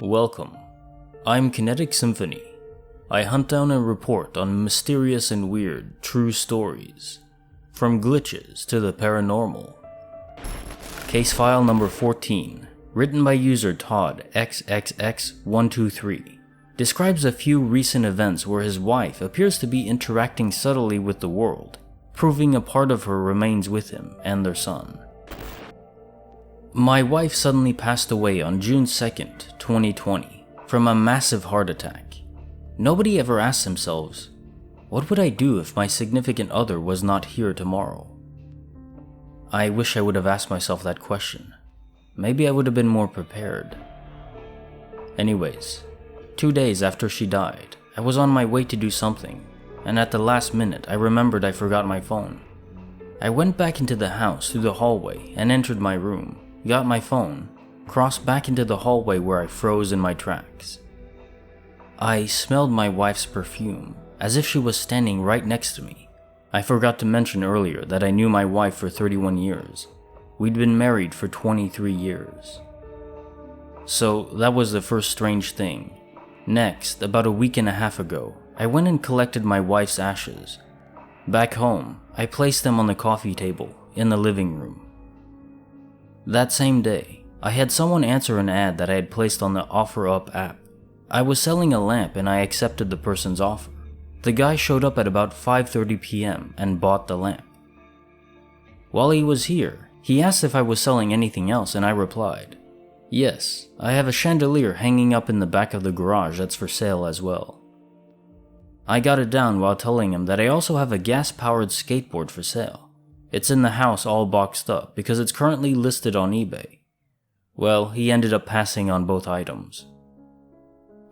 Welcome. I'm Kinetic Symphony. I hunt down and report on mysterious and weird true stories, from glitches to the paranormal. Case file number 14, written by user Todd XXX123, describes a few recent events where his wife appears to be interacting subtly with the world, proving a part of her remains with him and their son. My wife suddenly passed away on June 2nd, 2020, from a massive heart attack. Nobody ever asks themselves, what would I do if my significant other was not here tomorrow? I wish I would have asked myself that question. Maybe I would have been more prepared. Anyways, 2 days after she died, I was on my way to do something, and at the last minute I remembered I forgot my phone. I went back into the house through the hallway and entered my room, got my phone, crossed back into the hallway where I froze in my tracks. I smelled my wife's perfume, as if she was standing right next to me. I forgot to mention earlier that I knew my wife for 31 years. We'd been married for 23 years. So that was the first strange thing. Next, about a week and a half ago, I went and collected my wife's ashes. Back home, I placed them on the coffee table in the living room. That same day, I had someone answer an ad that I had placed on the OfferUp app. I was selling a lamp and I accepted the person's offer. The guy showed up at about 5:30 p.m. and bought the lamp. While he was here, he asked if I was selling anything else and I replied, yes, I have a chandelier hanging up in the back of the garage that's for sale as well. I got it down while telling him that I also have a gas-powered skateboard for sale. It's in the house all boxed up because it's currently listed on eBay. Well, he ended up passing on both items.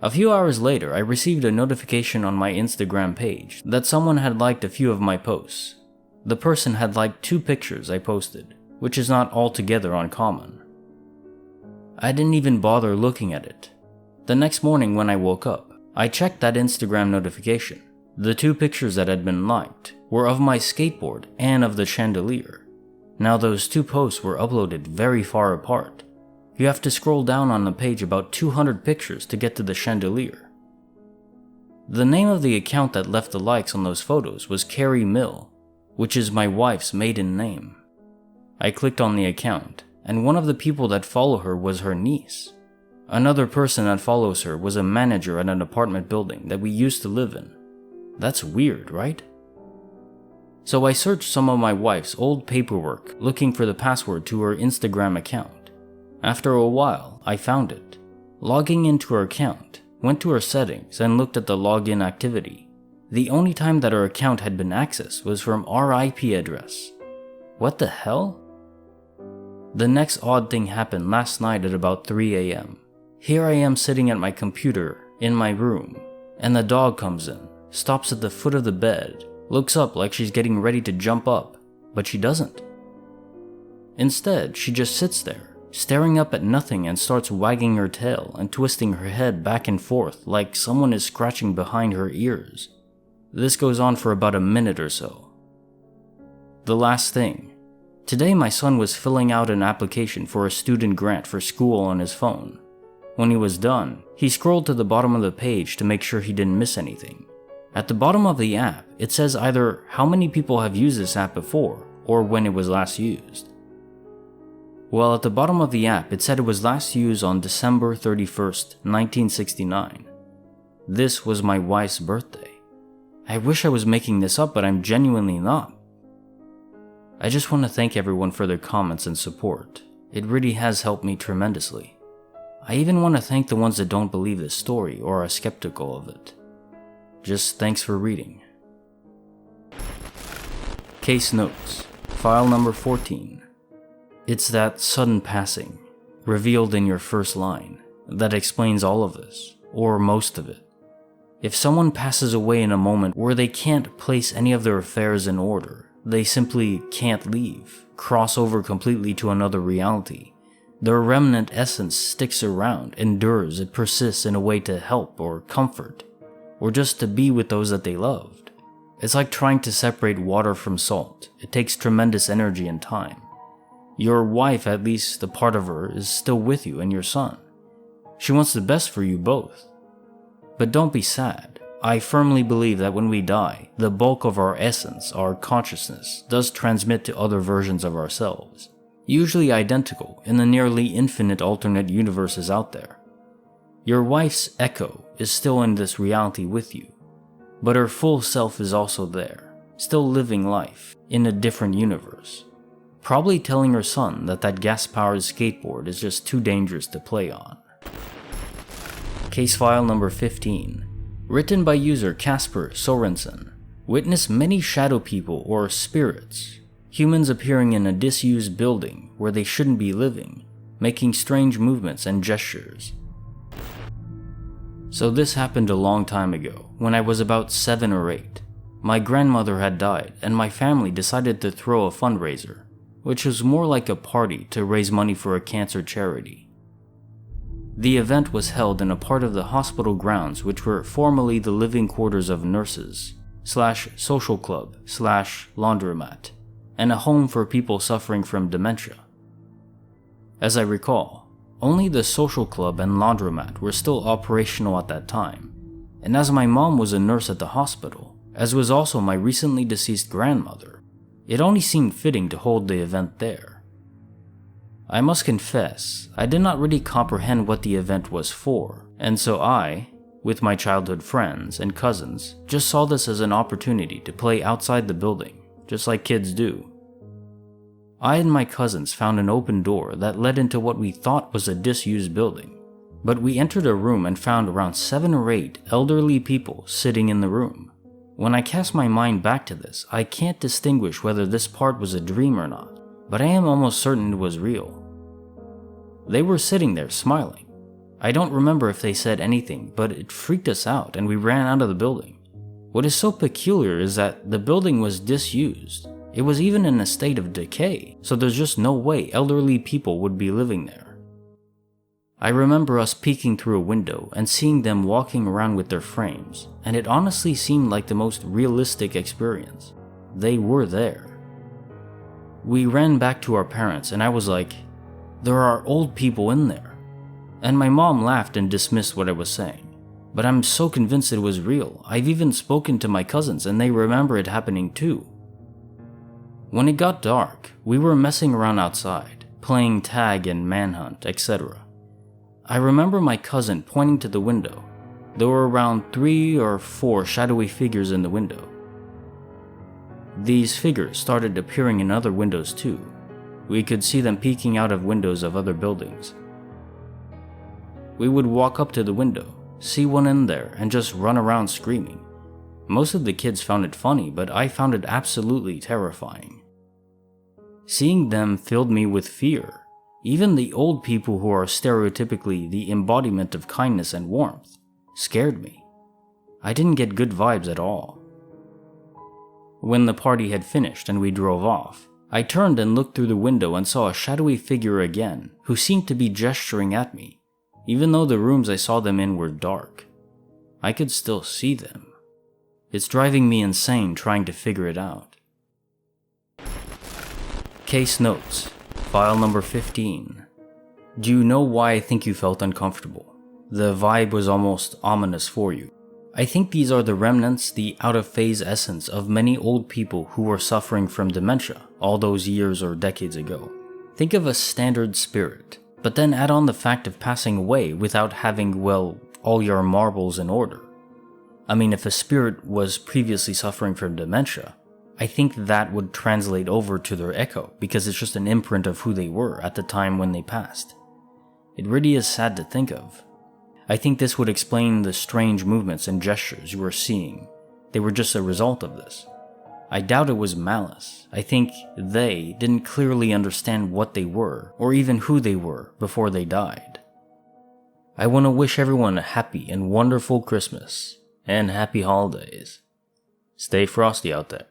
A few hours later, I received a notification on my Instagram page that someone had liked a few of my posts. The person had liked 2 pictures I posted, which is not altogether uncommon. I didn't even bother looking at it. The next morning when I woke up, I checked that Instagram notification. The 2 pictures that had been liked were of my skateboard and of the chandelier. Now those 2 posts were uploaded very far apart. You have to scroll down on the page about 200 pictures to get to the chandelier. The name of the account that left the likes on those photos was Carrie Mill, which is my wife's maiden name. I clicked on the account, and one of the people that follow her was her niece. Another person that follows her was a manager at an apartment building that we used to live in. That's weird, right? So I searched some of my wife's old paperwork looking for the password to her Instagram account. After a while, I found it. Logging into her account, went to her settings and looked at the login activity. The only time that her account had been accessed was from our IP address. What the hell? The next odd thing happened last night at about 3 a.m. Here I am sitting at my computer in my room, and the dog comes in, stops at the foot of the bed, looks up like she's getting ready to jump up, but she doesn't. Instead, she just sits there, staring up at nothing and starts wagging her tail and twisting her head back and forth like someone is scratching behind her ears. This goes on for about a minute or so. The last thing. Today my son was filling out an application for a student grant for school on his phone. When he was done, he scrolled to the bottom of the page to make sure he didn't miss anything. At the bottom of the app, it says either how many people have used this app before or when it was last used. Well, at the bottom of the app, it said it was last used on December 31st, 1969. This was my wife's birthday. I wish I was making this up, but I'm genuinely not. I just want to thank everyone for their comments and support. It really has helped me tremendously. I even want to thank the ones that don't believe this story or are skeptical of it. Just thanks for reading. Case notes, file number 14. It's that sudden passing, revealed in your first line, that explains all of this, or most of it. If someone passes away in a moment where they can't place any of their affairs in order, they simply can't leave, cross over completely to another reality, their remnant essence sticks around, endures, it persists in a way to help or comfort, or just to be with those that they loved. It's like trying to separate water from salt. It takes tremendous energy and time. Your wife, at least a part of her, is still with you and your son. She wants the best for you both. But don't be sad. I firmly believe that when we die, the bulk of our essence, our consciousness, does transmit to other versions of ourselves, usually identical in the nearly infinite alternate universes out there. Your wife's echo is still in this reality with you, but her full self is also there, still living life in a different universe, probably telling her son that that gas-powered skateboard is just too dangerous to play on. Case file number 15. Written by user KasperSorensen. Witness many shadow people or spirits, humans appearing in a disused building where they shouldn't be living, making strange movements and gestures. So this happened a long time ago, when I was about 7 or 8. My grandmother had died, and my family decided to throw a fundraiser, which was more like a party to raise money for a cancer charity. The event was held in a part of the hospital grounds which were formerly the living quarters of nurses, /social club, /laundromat, and a home for people suffering from dementia. As I recall, only the social club and laundromat were still operational at that time, and as my mom was a nurse at the hospital, as was also my recently deceased grandmother, it only seemed fitting to hold the event there. I must confess, I did not really comprehend what the event was for, and so I, with my childhood friends and cousins, just saw this as an opportunity to play outside the building, just like kids do. I and my cousins found an open door that led into what we thought was a disused building, but we entered a room and found around 7 or 8 elderly people sitting in the room. When I cast my mind back to this, I can't distinguish whether this part was a dream or not, but I am almost certain it was real. They were sitting there smiling. I don't remember if they said anything, but it freaked us out and we ran out of the building. What is so peculiar is that the building was disused. It was even in a state of decay, so there's just no way elderly people would be living there. I remember us peeking through a window and seeing them walking around with their frames, and it honestly seemed like the most realistic experience. They were there. We ran back to our parents and I was like, "There are old people in there." And my mom laughed and dismissed what I was saying. But I'm so convinced it was real. I've even spoken to my cousins and they remember it happening too. When it got dark, we were messing around outside, playing tag and manhunt, etc. I remember my cousin pointing to the window. There were around 3 or 4 shadowy figures in the window. These figures started appearing in other windows too. We could see them peeking out of windows of other buildings. We would walk up to the window, see one in there, and just run around screaming. Most of the kids found it funny, but I found it absolutely terrifying. Seeing them filled me with fear. Even the old people who are stereotypically the embodiment of kindness and warmth scared me. I didn't get good vibes at all. When the party had finished and we drove off, I turned and looked through the window and saw a shadowy figure again, who seemed to be gesturing at me, even though the rooms I saw them in were dark. I could still see them. It's driving me insane trying to figure it out. Case notes, file number 15. Do you know why I think you felt uncomfortable? The vibe was almost ominous for you. I think these are the remnants, the out-of-phase essence of many old people who were suffering from dementia all those years or decades ago. Think of a standard spirit, but then add on the fact of passing away without having, well, all your marbles in order. I mean, if a spirit was previously suffering from dementia, I think that would translate over to their echo because it's just an imprint of who they were at the time when they passed. It really is sad to think of. I think this would explain the strange movements and gestures you were seeing. They were just a result of this. I doubt it was malice. I think they didn't clearly understand what they were, or even who they were, before they died. I want to wish everyone a happy and wonderful Christmas, and happy holidays. Stay frosty out there.